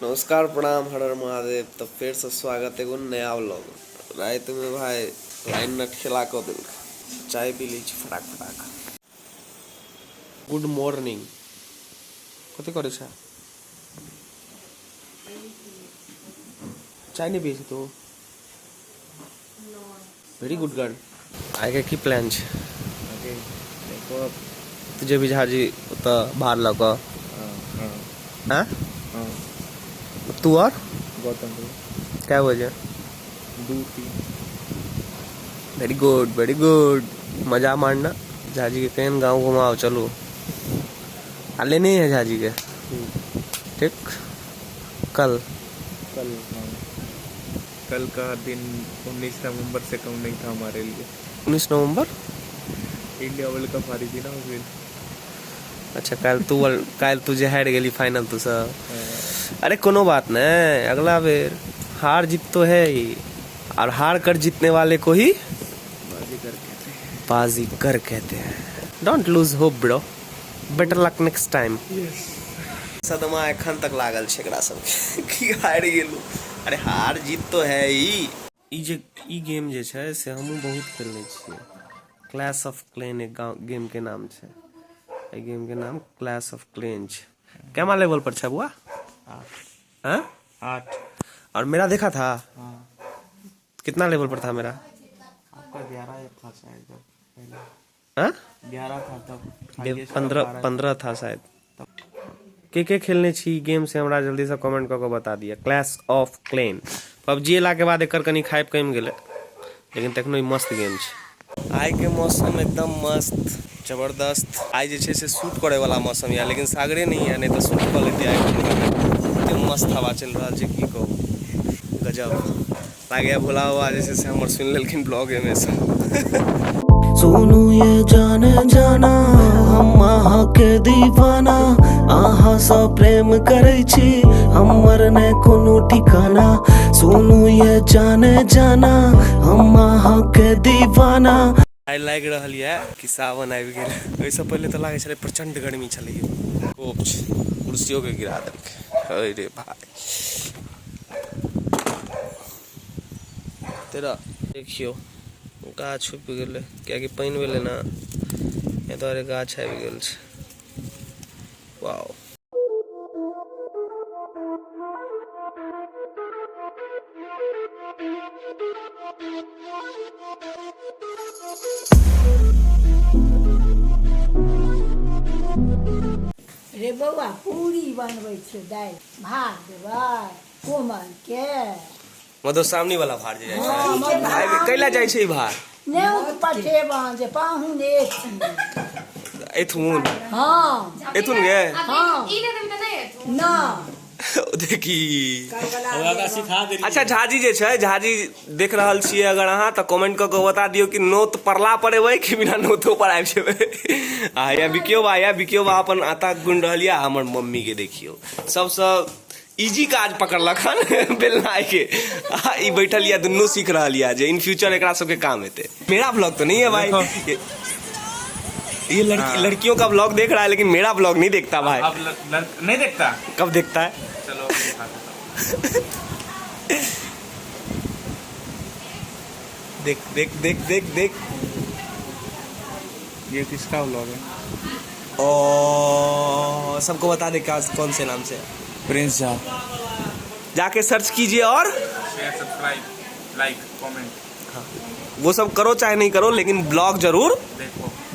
नमस्कार प्रणाम हर हर महादेव। तो फिर से स्वागत है नया व्लॉग। रात में भाई लाइन नट खिला को दिल चाय पी ली फटाक फटाक। गुड मॉर्निंग कथी करे छा? चाय नहीं पी तू? Very good girl. आगे की प्लान छे? देखो तुझे भी झाजी तो बाहर लगा। हाँ तू और गौतम क्या वजह? 2-3। वेरी गुड मजा मारना। झाजी के कहीं गांव घुमाओ चलो। आले नहीं है झाजी के? ठीक। कल का दिन 19 नवंबर से कम नहीं था हमारे लिए। 19 नवंबर इंडिया वर्ल्ड कप हारी थी ना उस दिन। अच्छा कल तुझे हार गेली फाइनल तू सब। अरे कोनो बात नहीं, अगला बेर हार जीत तो है ही, और हार कर जीतने वाले को ही बाजीगर कहते हैं। Don't lose hope bro, better luck next time. सदमा एखन तक लागल छै एकरा सब की हार गेलू। अरे हार जीत तो है ही। ई गेम जे छै से हमहूँ बहुत खेलने छियै। क्लैश ऑफ क्लैन एक गेम के नाम छै। ए गेम के नाम क्लैश ऑफ क्लैन छै। केमा लेवल पर छै बुआ? 8। और मेरा देखा था? हाँ। कितना लेवल पर था मेरा? आपका 11 था शायद। 11 था तब। 15 था शायद। के खेलने छी गेम से हमरा जल्दी से कमेंट करके बता दिया। क्लैश ऑफ क्लैन पबजी एला के बाद एकर कनी खाइप कम गेले, लेकिन तखनो ई मस्त गेम छै। आइ के मौसम एकदम मस्त जबरदस्त। आज जे छै से शूट करे वाला मौसम है, लेकिन सागरे नहीं है, नहीं तो शूट कर लेते। एकदम मस्त हवा चल रहा है की कहूँ, गजब लागे। भोला बाबा जैसे से हमर सुन लेकिन ब्लॉग में सब सोनू ये जाने जाना हम आहा के दीवाना, आहा सा प्रेम करे छी हमर ने कोनो ठिकाना। सोनू ये जाने जाना हम आहा के दीवाना। आई लाग रहल है कि सावन आबि गेल। ओइसे पहले तो लागे छले प्रचंड गर्मी छले, कोप कुर्सियों के गिरा देलकै। अरे भाई तेरा देखियो गाछ छुप गेलै, कियाकि पानि भेलै ना, ए दुआरे गाछ आबि गेल छै। वाओ रे बौआ पूरी बनबै छै, दालि भात देबै कोमल के। मधुश्रावणी वाला भार जे जाय छै कैला जाय छै। ई भार नेउत पठेबा जे पाहुन एथिन। एथुन हाँ एथुन गे हाँ ना देखी। अच्छा झाजी जे छै, झाजी देख रहल छियै अगर अहाँ तऽ कमेंट कऽ के बता दियौ कि नोत परला पर एबै कि बिना नोतो पर आबि जेबै। आ या बिकियो बा अपन आटा गुन रहल या। हमर मम्मी के देखियो सबसँ इजी काज पकड़लक हन बेलनाई के। ई बैठल या दुनू सीख रहल या जे इन फ्यूचर एकरा सबके काम हेतै। मेरा ब्लॉग तो नहीं है भाई, ये लड़कियों का ब्लॉग देख रहा है, लेकिन मेरा ब्लॉग नहीं देखता भाई। अब नहीं देखता? कब देखता है? चलो देख देख देख देख देख। ये किसका ब्लॉग है? और सबको बता दे क्या कौन से नाम से? प्रिंस झा। जाके सर्च कीजिए और शेयर, सब्सक्राइब, लाइक, कमेंट। हाँ, वो सब करो चाहे नहीं करो, लेकिन ब्लॉग जरूर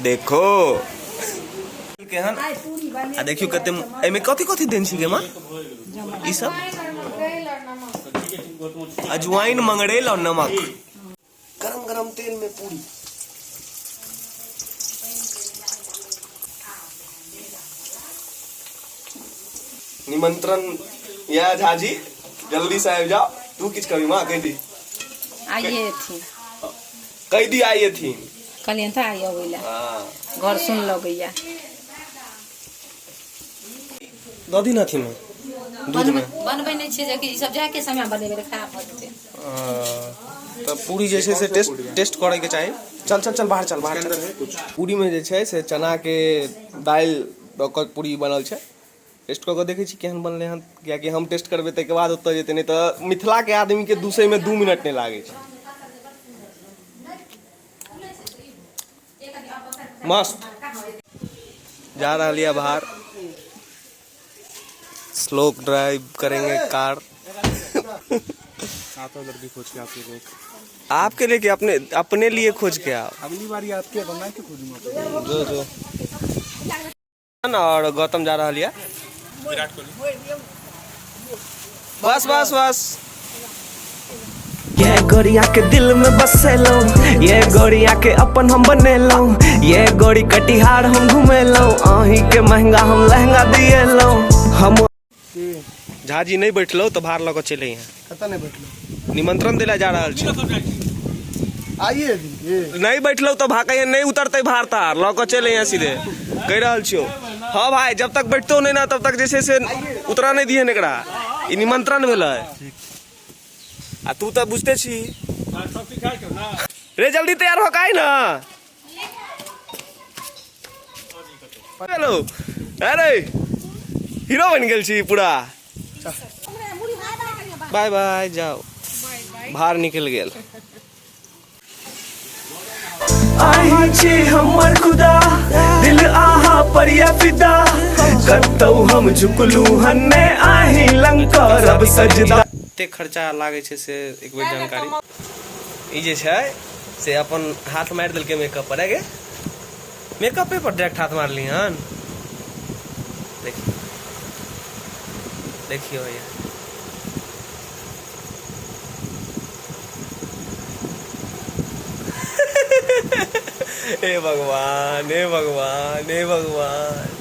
देखो। केहन आ देखियो कते एमे कथि कथि देन छी गे मां? ई सब अजवाइन, मंगरेल और नमक। गरम गरम तेल में पूरी। निमंत्रण या झाजी जल्दी से आ जाओ। तू किछ कभी मां कह दी आइए थी, कह दी आइए थी कहलियन था आइए ओइला। घर सुन लगैया ददी न थी में दूध में बनबै नै छै जे कि सब जाके समय बनेबै खराब भ जेतै। तो पूरी जे छै से टेस्ट करे के चाही। चल चल चल बाहर चल बाहर चल। पूरी में जे छै से चना के दाल दऽ कऽ पूरी बनल छै। टेस्ट कऽ के देखै छी केहन बनलै हन, कियाकि हम टेस्ट करबै ताहिके बाद ओतऽ जेतै, नहीं तऽ मिथिला के आदमी के दूसै में 2 मिनट नहीं लागे छै। मस्त जा रहा लिया बाहर, स्लो ड्राइव करेंगे कार। आता लड़की खोज के आपके लिए, आपके लिए कि अपने लिए खोज के आओ। अगली बार आपके तो मैं क्यों खोजूंगा। जो और गौतम जा रहा लिया, विराट कोहली। बस बस बस। ये गोरिया के दिल में बसेलो, ये गोरिया के अपन हम बनेलो, ये गोरी कटिहार हम घुमेलो, आही के महंगा हम लहंगा दिएलो। हम झाजी नहीं बैठलो तो बाहर लग चले हैं, कता नहीं बैठलो, निमंत्रण दिला जा रहा छी। आइए नहीं बैठलो तो भागे नहीं उतरते बाहर तार लग चले यहाँ सीधे कह रहा छियो। हाँ भाई, जब तक बैठतो नहीं ना तब तक जैसे से उतरा नहीं दिए एकरा, ई निमंत्रण भेल। आ तू तो बुझते छी। रे जल्दी तैयार हो काहे ना। हेलो, अरे हीरो बन गेल छी पूरा। बाय बाय, जाओ बाहर निकल गेल। आही छी हमर खुदा, दिल आहा पर या फिदा, कतौ हम झुकलू हन्ने आही लंकर अब सजदा। एते खर्चा लागे छै से एक बेर जानकारी। ई जे छै से अपन हाथ मार देलकै मेकअप पर, गे मेकअपे पर डायरेक्ट हाथ मारली हन। देखियो भैया, हे भगवान हे भगवान हे भगवान।